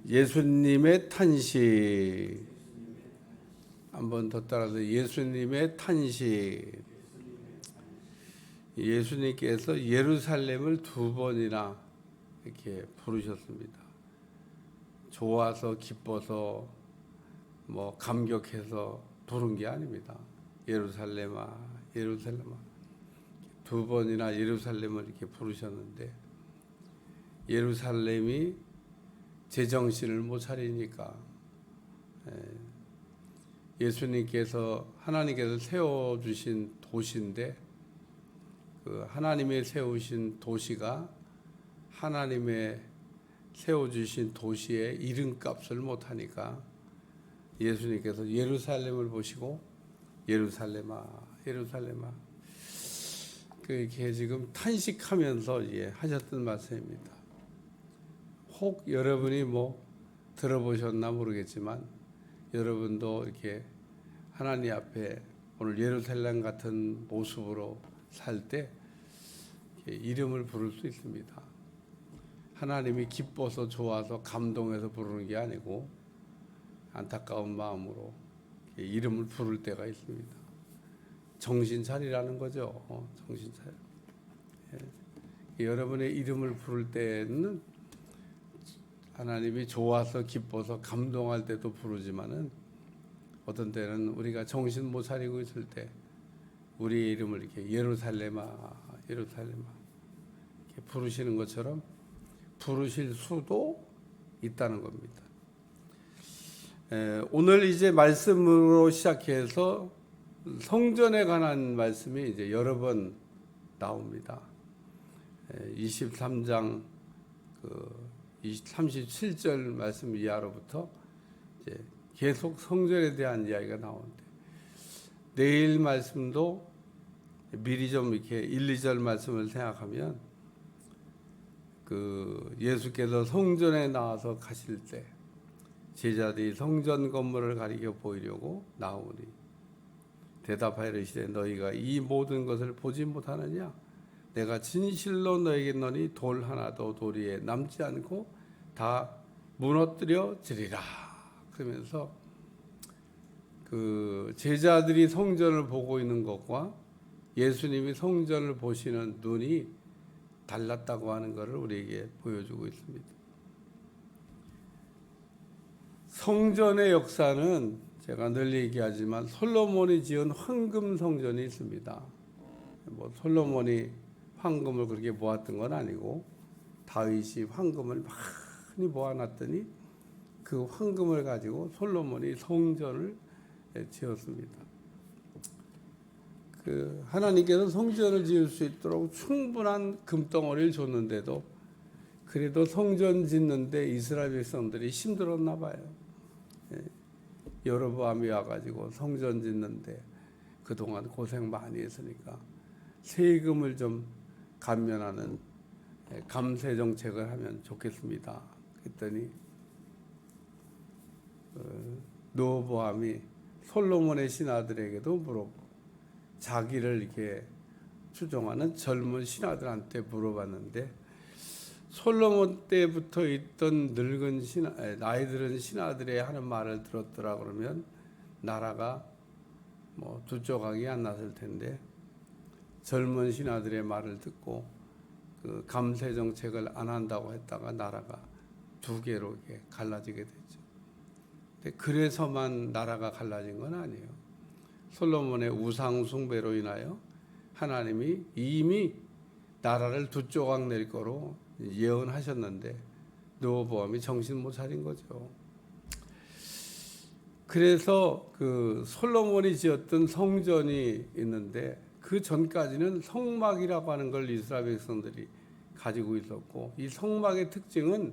예수님의 탄식. 한 번 더 따라서 예수님의 탄식. 예수님께서 예루살렘을 2번이나 이렇게 부르셨습니다. 좋아서 기뻐서 뭐 감격해서 부른 게 아닙니다. 예루살렘아, 예루살렘아. 2번이나 예루살렘을 이렇게 부르셨는데, 예루살렘이 제정신을 못 차리니까 예수님께서 하나님께서 세워주신 도시인데, 그 하나님의 세우신 도시가 하나님의 세워주신 도시의 이름값을 못하니까 예수님께서 예루살렘을 보시고 예루살렘아, 예루살렘아, 그렇게 지금 탄식하면서 하셨던 말씀입니다. 혹 여러분이 뭐 들어보셨나 모르겠지만, 여러분도 이렇게 하나님 앞에 오늘 예루살렘 같은 모습으로 살 때 이름을 부를 수 있습니다. 하나님이 기뻐서 좋아서 감동해서 부르는 게 아니고 안타까운 마음으로 이름을 부를 때가 있습니다. 정신 차리라는 거죠. 정신 차려. 여러분의 이름을 부를 때는 하나님이 좋아서 기뻐서 감동할 때도 부르지만은, 어떤 때는 우리가 정신 못 차리고 있을 때 우리의 이름을 이렇게 예루살렘아, 예루살렘아 이렇게 부르시는 것처럼 부르실 수도 있다는 겁니다. 오늘 이제 말씀으로 시작해서 성전에 관한 말씀이 이제 여러 번 나옵니다. 23장 37절 말씀 이하로부터 이제 계속 성전에 대한 이야기가 나오는데, 내일 말씀도 미리 좀 이렇게 1, 2절 말씀을 생각하면, 그 예수께서 성전에 나와서 가실 때 제자들이 성전 건물을 가리켜 보이려고 나오니 대답하여 이르시되 너희가 이 모든 것을 보지 못하느냐? 내가 진실로 너에게 이르노니 돌 하나도 돌 위에 남지 않고 다 무너뜨려지리라. 그러면서 그 제자들이 성전을 보고 있는 것과 예수님이 성전을 보시는 눈이 달랐다고 하는 것을 우리에게 보여주고 있습니다. 성전의 역사는 제가 늘 얘기하지만 솔로몬이 지은 황금 성전이 있습니다. 뭐 솔로몬이 황금을 그렇게 모았던 건 아니고 다윗이 황금을 많이 모아놨더니 그 황금을 가지고 솔로몬이 성전을 지었습니다. 그 하나님께서 성전을 지을 수 있도록 충분한 금덩어리를 줬는데도 그래도 성전 짓는데 이스라엘 백성들이 힘들었나 봐요. 여로보암이 와가지고 성전 짓는데 그동안 고생 많이 했으니까 세금을 좀 감면하는 감세 정책을 하면 좋겠습니다. 그랬더니 르호보암이 솔로몬의 신하들에게도 물어보고 자기를 이렇게 추종하는 젊은 신하들한테 물어봤는데, 솔로몬 때부터 있던 늙은 신하, 나이 들은 신하들의 하는 말을 들었더라 그러면 나라가 뭐 두 조각이 안 났을 텐데, 젊은 신하들의 말을 듣고 그 감세 정책을 안 한다고 했다가 나라가 두 개로 이렇게 갈라지게 됐죠. 근데 그래서만 나라가 갈라진 건 아니에요. 솔로몬의 우상 숭배로 인하여 하나님이 이미 나라를 두 조각 낼 거로 예언하셨는데 르호보암이 정신 못 차린 거죠. 그래서 그 솔로몬이 지었던 성전이 있는데 그 전까지는 성막이라고 하는 걸 이스라엘 백성들이 가지고 있었고, 이 성막의 특징은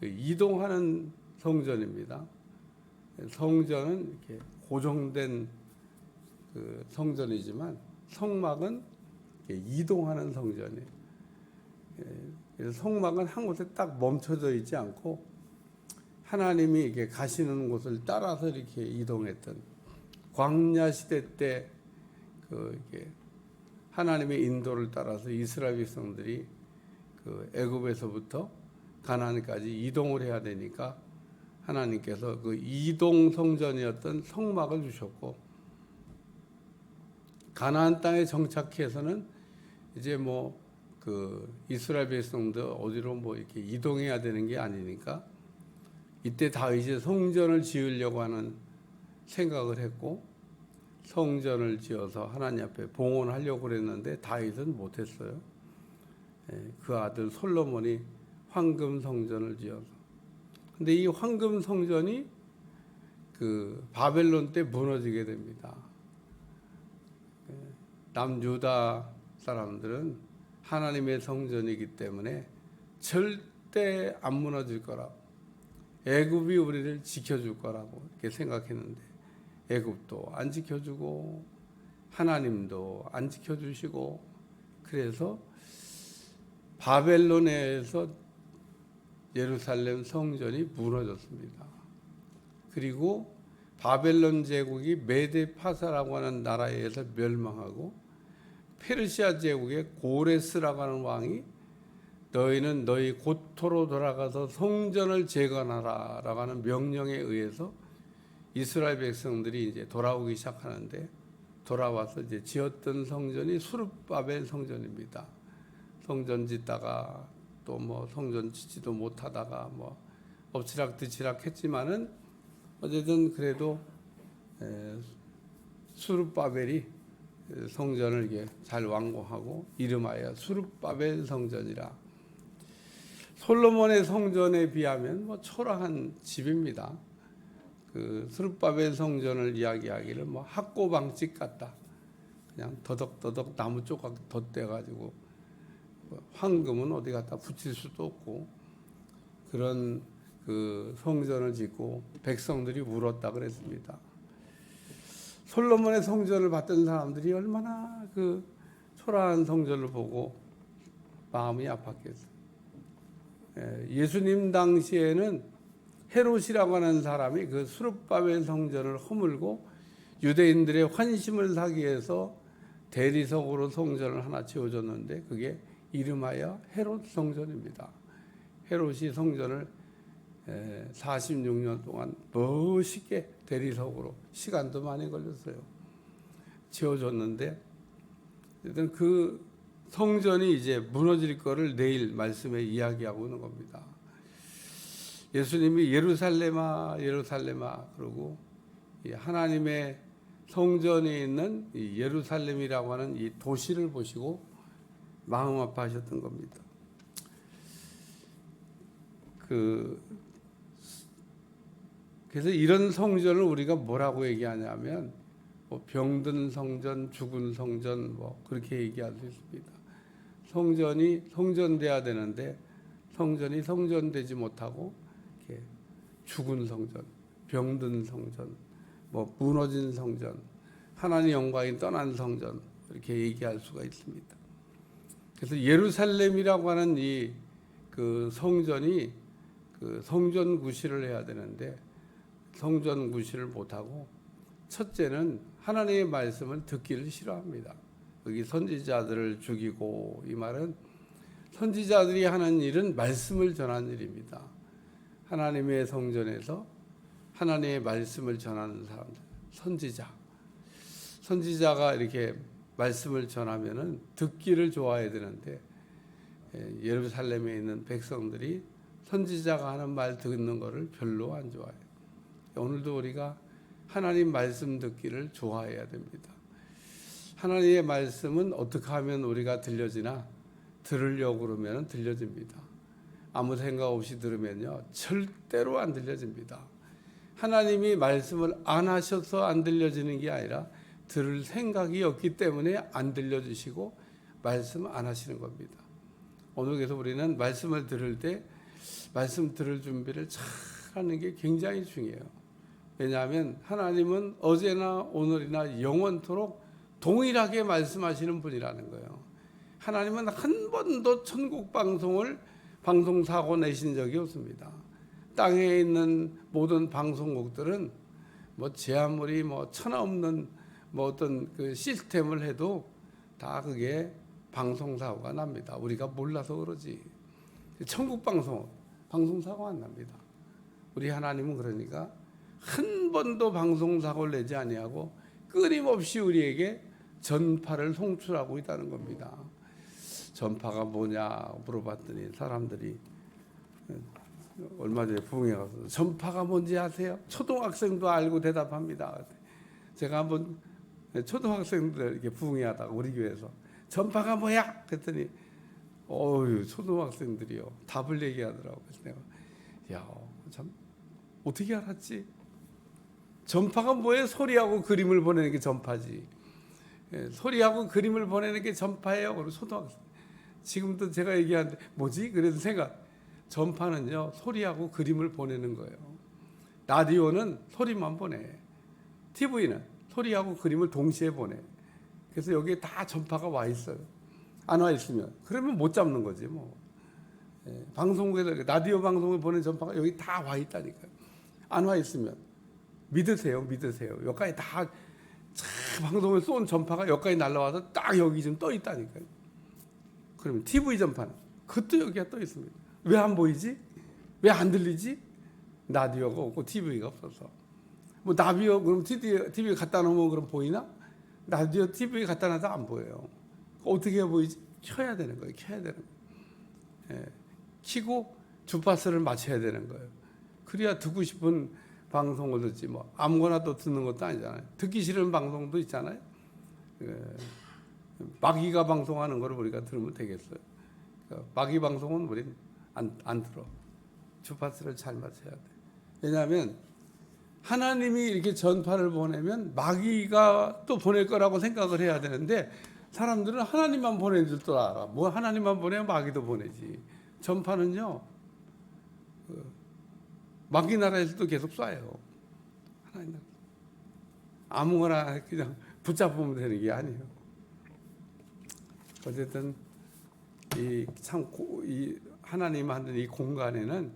이동하는 성전입니다. 성전은 이렇게 고정된 그 성전이지만 성막은 이동하는 성전이에요. 그래서 성막은 한 곳에 딱 멈춰져 있지 않고 하나님이 이렇게 가시는 곳을 따라서 이렇게 이동했던, 광야 시대 때 그 이렇게 하나님의 인도를 따라서 이스라엘 백성들이 그 애굽에서부터 가나안까지 이동을 해야 되니까 하나님께서 그 이동 성전이었던 성막을 주셨고, 가나안 땅에 정착해서는 이제 뭐 그 이스라엘 백성도 어디로 뭐 이렇게 이동해야 되는 게 아니니까 이때 다윗이 성전을 지으려고 하는 생각을 했고, 성전을 지어서 하나님 앞에 봉헌하려고 그랬는데 다윗은 못했어요. 그 아들 솔로몬이 황금 성전을 지어서. 근데 이 황금 성전이 그 바벨론 때 무너지게 됩니다. 남유다 사람들은 하나님의 성전이기 때문에 절대 안 무너질 거라고, 애굽이 우리를 지켜줄 거라고 이렇게 생각했는데 애굽도 안 지켜주고 하나님도 안 지켜주시고, 그래서 바벨론에서 예루살렘 성전이 무너졌습니다. 그리고 바벨론 제국이 메데파사라고 하는 나라에 의해서 멸망하고, 페르시아 제국의 고레스라고 하는 왕이 너희는 너희 고토로 돌아가서 성전을 재건하라 라고 하는 명령에 의해서 이스라엘 백성들이 이제 돌아오기 시작하는데, 돌아와서 이제 지었던 성전이 수르바벨 성전입니다. 성전 짓다가 또 뭐 성전 짓지도 못하다가 뭐 엎치락뒤치락 했지만은 어쨌든 그래도 수르바벨이 성전을 이게 잘 완공하고 이름하여 수르바벨 성전이라. 솔로몬의 성전에 비하면 뭐 초라한 집입니다. 그 수르바벨 성전을 이야기하기를 뭐 학고방집 같다. 그냥 더덕더덕 나무 조각 덧대가지고 황금은 어디 갖다 붙일 수도 없고, 그런 그 성전을 짓고 백성들이 울었다 그랬습니다. 솔로몬의 성전을 봤던 사람들이 얼마나 그 초라한 성전을 보고 마음이 아팠겠어요. 예수님 당시에는 헤롯이라고 하는 사람이 그 수르바벨 성전을 허물고 유대인들의 환심을 사기 위해서 대리석으로 성전을 하나 지어줬는데 그게 이름하여 헤롯 성전입니다. 헤롯이 성전을 46년 동안 멋있게 대리석으로, 시간도 많이 걸렸어요, 지어줬는데, 일단 그 성전이 이제 무너질 거를 내일 말씀에 이야기하고 있는 겁니다. 예수님이 예루살렘아 예루살렘아 그러고 하나님의 성전이 있는 이 예루살렘이라고 하는 이 도시를 보시고 마음 아파하셨던 겁니다. 그래서 이런 성전을 우리가 뭐라고 얘기하냐면 뭐 병든 성전, 죽은 성전 뭐 그렇게 얘기할 수 있습니다. 성전이 성전돼야 되는데 성전이 성전되지 못하고 이렇게 죽은 성전, 병든 성전, 뭐 무너진 성전, 하나님의 영광이 떠난 성전, 이렇게 얘기할 수가 있습니다. 그래서 예루살렘이라고 하는 이 그 성전이 그 성전 구실을 해야 되는데 성전 구실을 못하고, 첫째는 하나님의 말씀을 듣기를 싫어합니다. 여기 선지자들을 죽이고, 이 말은 선지자들이 하는 일은 말씀을 전하는 일입니다. 하나님의 성전에서 하나님의 말씀을 전하는 사람들, 선지자가 이렇게 말씀을 전하면은 듣기를 좋아해야 되는데 예루살렘에 있는 백성들이 선지자가 하는 말 듣는 것을 별로 안 좋아해요. 오늘도 우리가 하나님 말씀 듣기를 좋아해야 됩니다. 하나님의 말씀은 어떻게 하면 우리가 들려지나, 들으려고 그러면 들려집니다. 아무 생각 없이 들으면요 절대로 안 들려집니다. 하나님이 말씀을 안 하셔서 안 들려지는 게 아니라 들을 생각이 없기 때문에 안 들려주시고 말씀 안 하시는 겁니다. 오늘 그래서 우리는 말씀을 들을 때 말씀 들을 준비를 잘 하는 게 굉장히 중요해요. 왜냐하면 하나님은 어제나 오늘이나 영원토록 동일하게 말씀하시는 분이라는 거예요. 하나님은 한 번도 천국 방송사고 내신 적이 없습니다. 땅에 있는 모든 방송국들은 뭐 제 아무리 뭐 천하 없는 뭐 어떤 그 시스템을 해도 다 그게 방송사고가 납니다. 우리가 몰라서 그러지. 천국 방송 방송사고 안 납니다. 우리 하나님은 그러니까 한 번도 방송사고를 내지 아니하고 끊임없이 우리에게 전파를 송출하고 있다는 겁니다. 전파가 뭐냐 물어봤더니 사람들이 얼마 전에 부흥회 가서 전파가 뭔지 아세요? 초등학생도 알고 대답합니다. 제가 한번 초등학생들 이렇게 부흥회 하다가 우리 교회에서 전파가 뭐야? 그랬더니 어유 초등학생들이요 답을 얘기하더라고요. 그래서 내가 참 어떻게 알았지? 전파가 뭐예요? 소리하고 그림을 보내는 게 전파지. 소리하고 그림을 보내는 게 전파예요. 그리고 초등학생 지금도 제가 얘기하는데 뭐지? 그래서 생각 전파는요 소리하고 그림을 보내는 거예요. 라디오는 소리만 보내. TV는 소리하고 그림을 동시에 보내. 그래서 여기에 다 전파가 와 있어요. 안 와 있으면 그러면 못 잡는 거지 뭐. 방송국에서 라디오 방송을 보낸 전파가 여기 다 와 있다니까요. 안 와 있으면 믿으세요. 여기까지 다 방송을 쏜 전파가 여기까지 날라와서 딱 여기 좀 떠 있다니까요. 그러면 TV 전파는 그것도 여기가 떠 있습니다. 왜 안 보이지? 왜 안 들리지? 라디오가 없고 TV가 없어서. 뭐 라디오 그럼 TV 갖다 놓으면 그럼 보이나? 라디오 TV 갖다 놔도 안 보여요. 어떻게 보이지? 켜야 되는 거예요. 켜고 주파수를 맞춰야 되는 거예요. 그래야 듣고 싶은 방송을 듣지 뭐 아무거나 또 듣는 것도 아니잖아요. 듣기 싫은 방송도 있잖아요. 마귀가 방송하는 걸 우리가 들으면 되겠어요. 그러니까 마귀 방송은 우리는 안 들어. 주파수를 잘 맞춰야 돼. 왜냐하면 하나님이 이렇게 전파를 보내면 마귀가 또 보낼 거라고 생각을 해야 되는데 사람들은 하나님만 보낸 줄도 알아. 뭐 하나님만 보내면 마귀도 보내지. 전파는요 마귀 나라에서도 계속 쏴요. 하나님 나라. 아무거나 그냥 붙잡으면 되는 게 아니에요. 어쨌든 이 하나님 만든 이 공간에는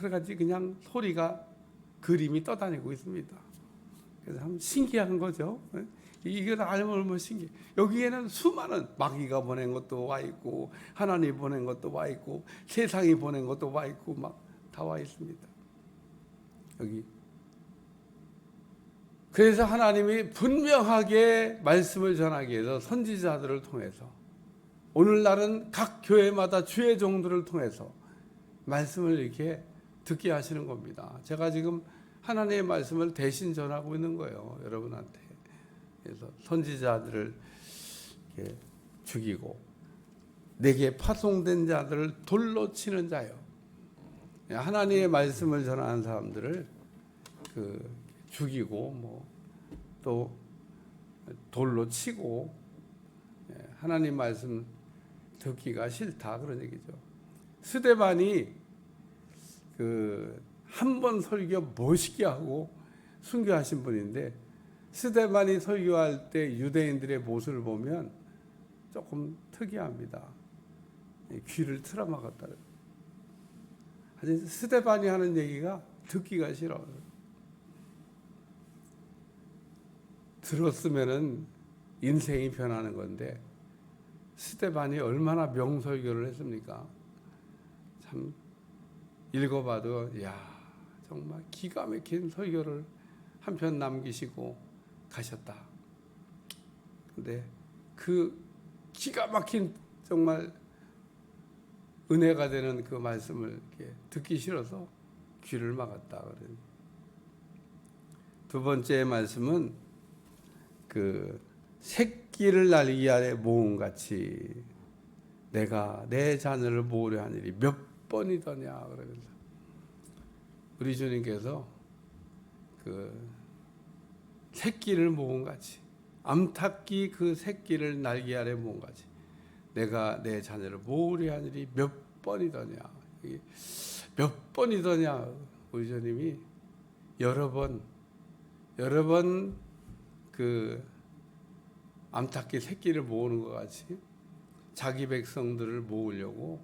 여러 가지 그냥 소리가 그림이 떠다니고 있습니다. 그래서 참 신기한 거죠. 이걸 알면 얼마나 신기해. 여기에는 수많은 마귀가 보낸 것도 와 있고 하나님이 보낸 것도 와 있고 세상이 보낸 것도 와 있고 막 다 와 있습니다. 여기. 그래서 하나님이 분명하게 말씀을 전하기 위해서 선지자들을 통해서 오늘날은 각 교회마다 주의 종들을 통해서 말씀을 이렇게 듣게 하시는 겁니다. 제가 지금 하나님의 말씀을 대신 전하고 있는 거예요. 여러분한테. 그래서 선지자들을 이렇게 죽이고 내게 파송된 자들을 돌로 치는 자요. 하나님의 말씀을 전하는 사람들을 죽이고 뭐 또 돌로 치고 하나님 말씀 듣기가 싫다 그런 얘기죠. 스데반이 한 번 설교 멋있게 하고 순교하신 분인데 스데반이 설교할 때 유대인들의 모습을 보면 조금 특이합니다. 귀를 틀어막았다. 하여튼 스데반이 하는 얘기가 듣기가 싫어요. 들었으면은 인생이 변하는 건데 스데반이 얼마나 명설교를 했습니까? 참 읽어봐도 정말 기가 막힌 설교를 한 편 남기시고 가셨다. 근데 그 기가 막힌 정말 은혜가 되는 그 말씀을 이렇게 듣기 싫어서 귀를 막았다. 두 번째 말씀은 새끼를 날개 아래 모음같이 내가 내 자녀를 모으려 한 일이 몇 번이더냐 그러면서 우리 주님께서 새끼를 모음같이 암탉기 그 새끼를 날개 아래 모음같이 내가 내 자녀를 모으려 한 일이 몇 번이더냐. 몇 번이더냐. 우리 주님이 여러 번 암탉기 새끼를 모으는 것 같이 자기 백성들을 모으려고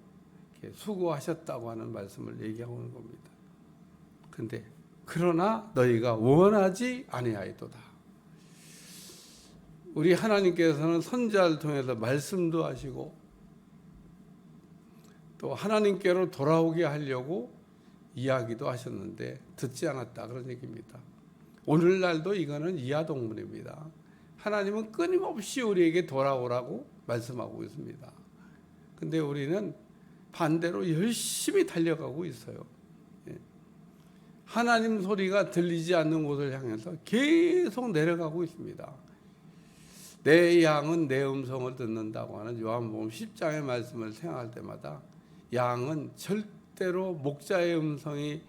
이렇게 수고하셨다고 하는 말씀을 얘기하고 있는 겁니다. 근데 그러나 너희가 원하지 아니하였도다. 우리 하나님께서는 선지자를 통해서 말씀도 하시고 또 하나님께로 돌아오게 하려고 이야기도 하셨는데 듣지 않았다, 그런 얘기입니다. 오늘날도 이거는 이하동문입니다. 하나님은 끊임없이 우리에게 돌아오라고 말씀하고 있습니다. 근데 우리는 반대로 열심히 달려가고 있어요. 하나님 소리가 들리지 않는 곳을 향해서 계속 내려가고 있습니다. 내 양은 내 음성을 듣는다고 하는 요한복음 10장의 말씀을 생각할 때마다 양은 절대로 목자의 음성이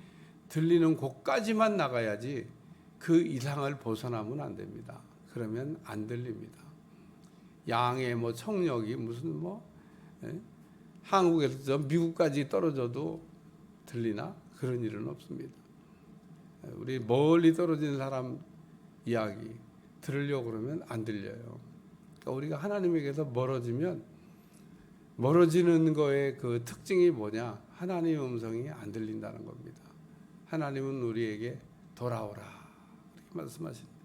들리는 곳까지만 나가야지 그 이상을 벗어나면 안 됩니다. 그러면 안 들립니다. 양의 뭐 청력이 무슨 한국에서 미국까지 떨어져도 들리나? 그런 일은 없습니다. 우리 멀리 떨어진 사람 이야기 들으려고 그러면 안 들려요. 그러니까 우리가 하나님에게서 멀어지는 거의 그 특징이 뭐냐? 하나님의 음성이 안 들린다는 겁니다. 하나님은 우리에게 돌아오라 이렇게 말씀하십니다.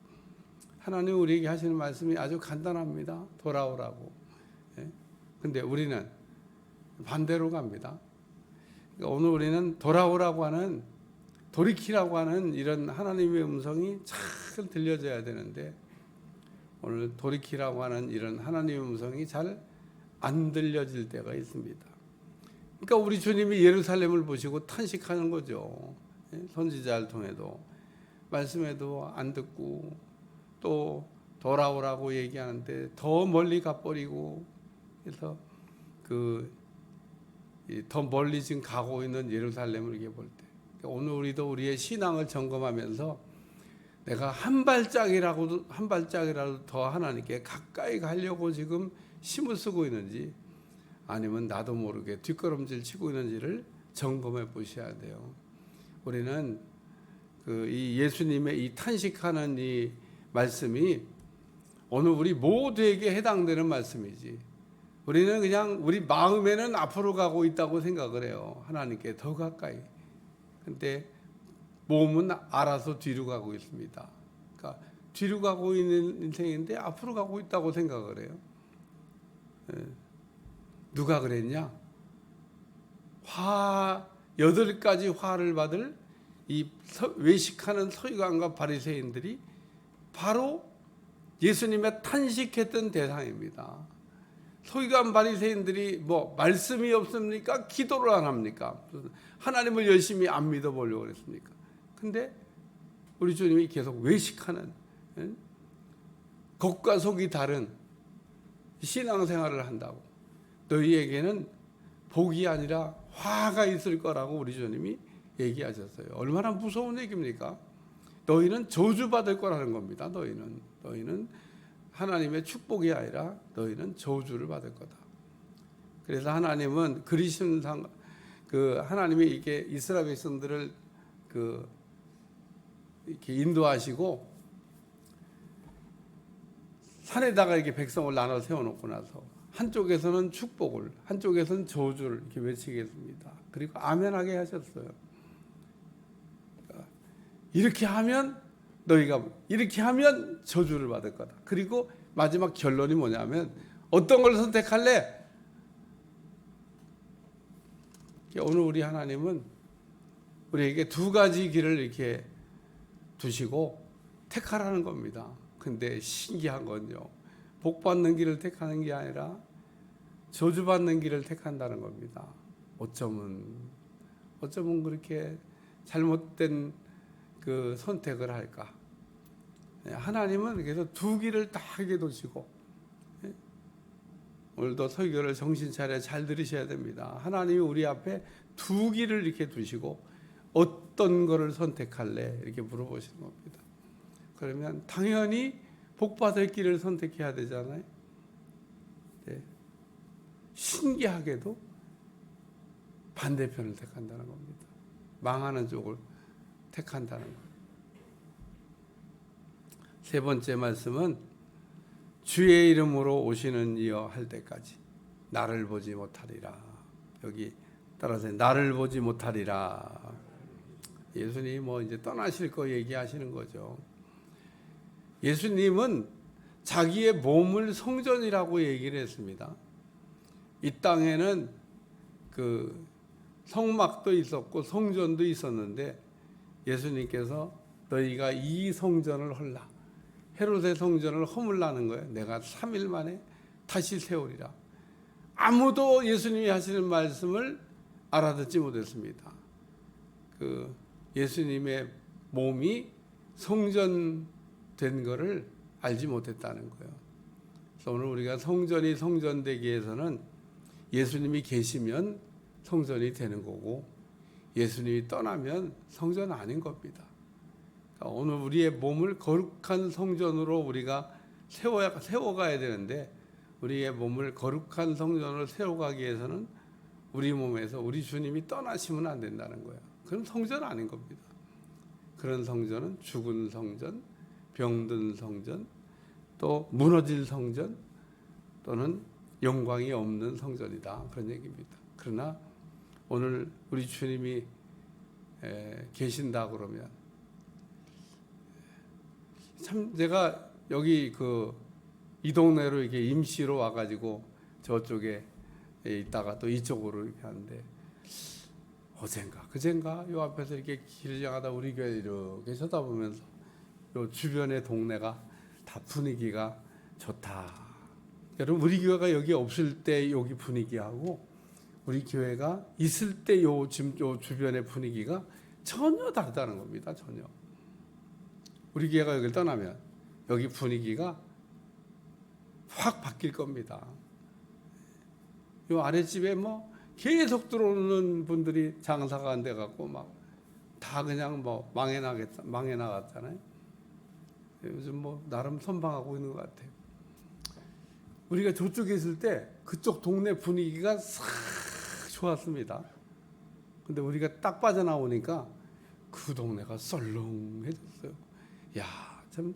하나님 우리에게 하시는 말씀이 아주 간단합니다. 돌아오라고. 근데 우리는 반대로 갑니다. 그러니까 오늘 우리는 돌아오라고 하는, 돌이키라고 하는 이런 하나님의 음성이 잘 들려져야 되는데 오늘 돌이키라고 하는 이런 하나님의 음성이 잘 안 들려질 때가 있습니다. 그러니까 우리 주님이 예루살렘을 보시고 탄식하는 거죠. 선지자를 통해도 말씀에도 안 듣고 또 돌아오라고 얘기하는데 더 멀리 가버리고, 그래서 더 멀리 지금 가고 있는 예루살렘을 이렇게 볼 때, 오늘 우리도 우리의 신앙을 점검하면서 내가 한 발짝이라도 더 하나님께 가까이 가려고 지금 힘을 쓰고 있는지, 아니면 나도 모르게 뒷걸음질 치고 있는지를 점검해 보셔야 돼요. 우리는 이 예수님의 이 탄식하는 이 말씀이 오늘 우리 모두에게 해당되는 말씀이지, 우리는 그냥 우리 마음에는 앞으로 가고 있다고 생각을 해요. 하나님께 더 가까이. 근데 몸은 알아서 뒤로 가고 있습니다. 그러니까 뒤로 가고 있는 인생인데 앞으로 가고 있다고 생각을 해요. 누가 그랬냐? 8가지 화를 받을 이 외식하는 서기관과 바리새인들이 바로 예수님의 탄식했던 대상입니다. 서기관 바리새인들이 말씀이 없습니까? 기도를 안 합니까? 하나님을 열심히 안 믿어보려고 그랬습니까? 근데 우리 주님이 계속 외식하는, 겉과 속이 다른 신앙생활을 한다고, 너희에게는 복이 아니라 화가 있을 거라고 우리 주님이 얘기하셨어요. 얼마나 무서운 얘기입니까? 너희는 저주받을 거라는 겁니다. 너희는 하나님의 축복이 아니라 너희는 저주를 받을 거다. 그래서 하나님은 그리심상 하나님이 이게 이스라엘 백성들을 이렇게 인도하시고 산에다가 이렇게 백성을 나눠 세워놓고 나서 한쪽에서는 축복을, 한쪽에서는 저주를 이렇게 외치겠습니다. 그리고 아멘하게 하셨어요. 이렇게 하면 너희가 이렇게 하면 저주를 받을 거다. 그리고 마지막 결론이 뭐냐면 어떤 걸 선택할래? 오늘 우리 하나님은 우리에게 2가지 길을 이렇게 두시고 택하라는 겁니다. 근데 신기한 건요, 복 받는 길을 택하는 게 아니라 저주 받는 길을 택한다는 겁니다. 어쩌면 그렇게 잘못된 선택을 할까? 하나님은 그래서 2길을 다 하게 두시고, 오늘도 설교를 정신 차려 잘 들으셔야 됩니다. 하나님이 우리 앞에 2길을 이렇게 두시고 어떤 거를 선택할래? 이렇게 물어보시는 겁니다. 그러면 당연히 복받을 길을 선택해야 되잖아요. 네. 신기하게도 반대편을 택한다는 겁니다. 망하는 쪽을 택한다는 거예요. 3번째 말씀은 주의 이름으로 오시는 이여 할 때까지 나를 보지 못하리라. 여기 따라서 나를 보지 못하리라. 예수님이 이제 떠나실 거 얘기하시는 거죠. 예수님은 자기의 몸을 성전이라고 얘기를 했습니다. 이 땅에는 그 성막도 있었고 성전도 있었는데 예수님께서 너희가 이 성전을 헐라, 헤롯의 성전을 허물라는 거예요. 내가 3일 만에 다시 세우리라. 아무도 예수님이 하시는 말씀을 알아듣지 못했습니다. 그 예수님의 몸이 성전된 것을 알지 못했다는 거예요. 그래서 오늘 우리가 성전이 성전되기 위해서는 예수님이 계시면 성전이 되는 거고, 예수님이 떠나면 성전 아닌 겁니다. 그러니까 오늘 우리의 몸을 거룩한 성전으로 우리가 세워가야 되는데, 우리의 몸을 거룩한 성전으로 세워가기 위해서는 우리 몸에서 우리 주님이 떠나시면 안 된다는 거예요. 그건 성전 아닌 겁니다. 그런 성전은 죽은 성전, 병든 성전, 또 무너질 성전, 또는 영광이 없는 성전이다, 그런 얘기입니다. 그러나 오늘 우리 주님이 계신다 그러면, 참 제가 여기 이 동네로 이렇게 임시로 와가지고 저쪽에 있다가 또 이쪽으로 이렇게 하는데, 어젠가 그젠가 요 앞에서 이렇게 길을 지나가다 우리 교회 이렇게 쳐다보면서 요 주변의 동네가 다 분위기가 좋다. 여러분, 우리 교회가 여기 없을 때 여기 분위기하고 우리 교회가 있을 때 지금 요 주변의 분위기가 전혀 다르다는 겁니다. 전혀. 우리 교회가 여기를 떠나면 여기 분위기가 확 바뀔 겁니다. 요 아랫집에 뭐 계속 들어오는 분들이 장사가 안 돼 갖고 막 다 그냥 뭐 망해 나갔잖아요. 요즘 뭐 나름 선방하고 있는 것 같아요. 우리가 저쪽에 있을 때 그쪽 동네 분위기가 싹 좋았습니다. 근데 우리가 딱 빠져나오니까 그 동네가 썰렁해졌어요. 야, 참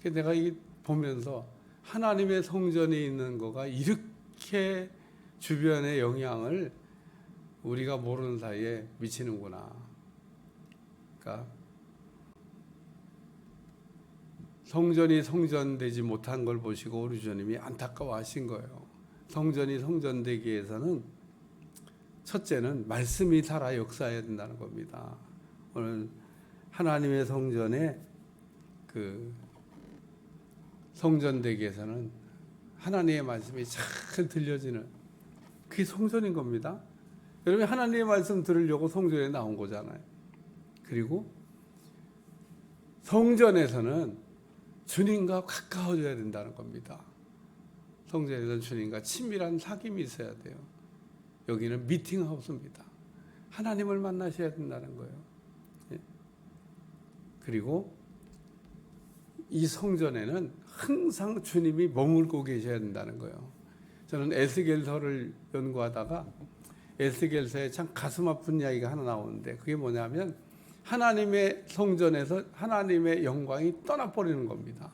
내가 이 보면서 하나님의 성전에 있는 거가 이렇게 주변의 영향을 우리가 모르는 사이에 미치는구나. 그러니까 성전이 성전되지 못한 걸 보시고 우리 주님이 안타까워하신 거예요. 성전이 성전되기 위해서는 첫째는 말씀이 살아 역사해야 된다는 겁니다. 오늘 하나님의 성전에 성전되기 위해서는 하나님의 말씀이 잘 들려지는, 그게 성전인 겁니다. 여러분, 하나님의 말씀 들으려고 성전에 나온 거잖아요. 그리고 성전에서는 주님과 가까워져야 된다는 겁니다. 성전에서는 주님과 친밀한 사귐이 있어야 돼요. 여기는 미팅하우스입니다. 하나님을 만나셔야 된다는 거예요. 그리고 이 성전에는 항상 주님이 머물고 계셔야 된다는 거예요. 저는 에스겔서를 연구하다가 에스겔서에 참 가슴 아픈 이야기가 하나 나오는데, 그게 뭐냐면 하나님의 성전에서 하나님의 영광이 떠나버리는 겁니다.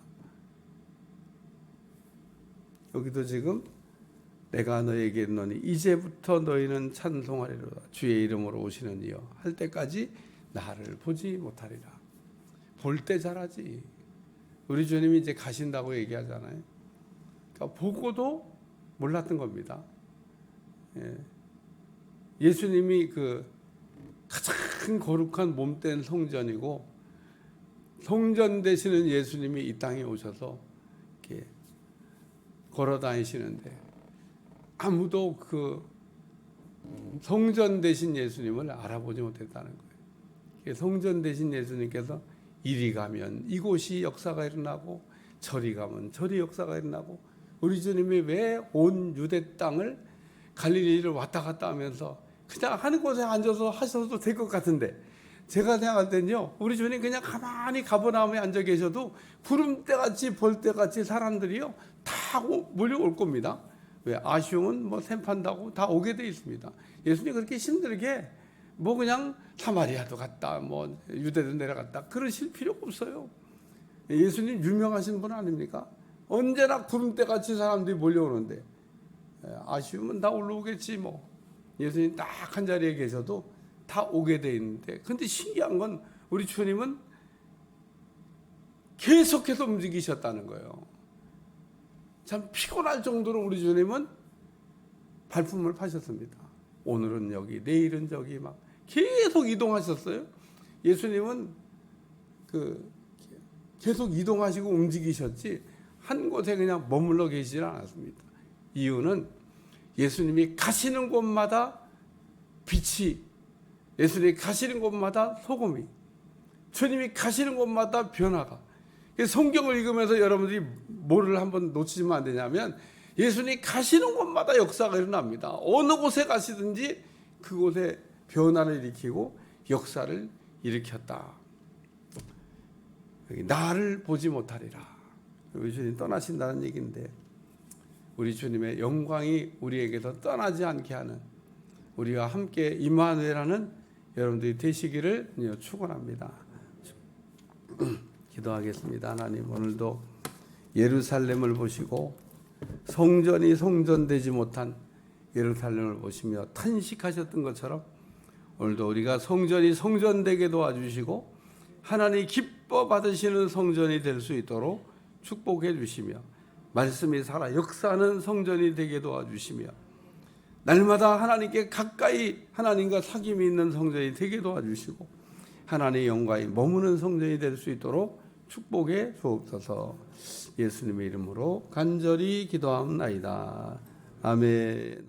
여기도 지금 내가 너에게 이르노니 이제부터 너희는 찬송하리로다 주의 이름으로 오시는 이여 할 때까지 나를 보지 못하리라. 볼 때 잘하지. 우리 주님이 이제 가신다고 얘기하잖아요. 그러니까 보고도 몰랐던 겁니다. 예수님이 가장 거룩한 몸된 성전이고, 성전 되시는 예수님이 이 땅에 오셔서 이렇게 걸어 다니시는데 아무도 성전 되신 예수님을 알아보지 못했다는 거예요. 성전 되신 예수님께서 이리 가면 이곳이 역사가 일어나고 저리 가면 저리 역사가 일어나고, 우리 주님이 왜 온 유대 땅을 갈릴리를 왔다 갔다 하면서 그냥 하는 곳에 앉아서 하셔도 될 것 같은데, 제가 생각할 때는요, 우리 주님 그냥 가만히 가버나움에 앉아 계셔도 구름대같이 벌떼같이 사람들이요 다 몰려올 겁니다. 왜? 아쉬움은 뭐 샘판다고 다 오게 돼 있습니다. 예수님 그렇게 힘들게 뭐 그냥 사마리아도 갔다 뭐 유대도 내려갔다 그러실 필요가 없어요. 예수님 유명하신 분 아닙니까? 언제나 구름대같이 사람들이 몰려오는데 아쉬우면 다 올라오겠지 뭐. 예수님 딱 한 자리에 계셔도 다 오게 돼 있는데, 근데 신기한 건 우리 주님은 계속해서 움직이셨다는 거예요. 참 피곤할 정도로 우리 주님은 발품을 파셨습니다. 오늘은 여기, 내일은 저기 막 계속 이동하셨어요. 예수님은 계속 이동하시고 움직이셨지 한 곳에 그냥 머물러 계시지 않았습니다. 이유는 예수님이 가시는 곳마다 빛이, 예수님이 가시는 곳마다 소금이, 주님이 가시는 곳마다 변화가. 성경을 읽으면서 여러분들이 뭐를 한번 놓치시면 안 되냐면 예수님이 가시는 곳마다 역사가 일어납니다. 어느 곳에 가시든지 그곳에 변화를 일으키고 역사를 일으켰다. 여기 나를 보지 못하리라. 우리 주님 떠나신다는 얘기인데 우리 주님의 영광이 우리에게서 떠나지 않게 하는 우리와 함께 임마누엘하는 여러분들이 되시기를 축원합니다. 기도하겠습니다. 하나님, 오늘도 예루살렘을 보시고 성전이 성전되지 못한 예루살렘을 보시며 탄식하셨던 것처럼 오늘도 우리가 성전이 성전되게 도와주시고 하나님 기뻐 받으시는 성전이 될 수 있도록 축복해 주시며 말씀이 살아 역사하는 성전이 되게 도와주시며 날마다 하나님께 가까이 하나님과 사귐이 있는 성전이 되게 도와주시고 하나님의 영광이 머무는 성전이 될 수 있도록 축복해 주옵소서. 예수님의 이름으로 간절히 기도하옵나이다. 아멘.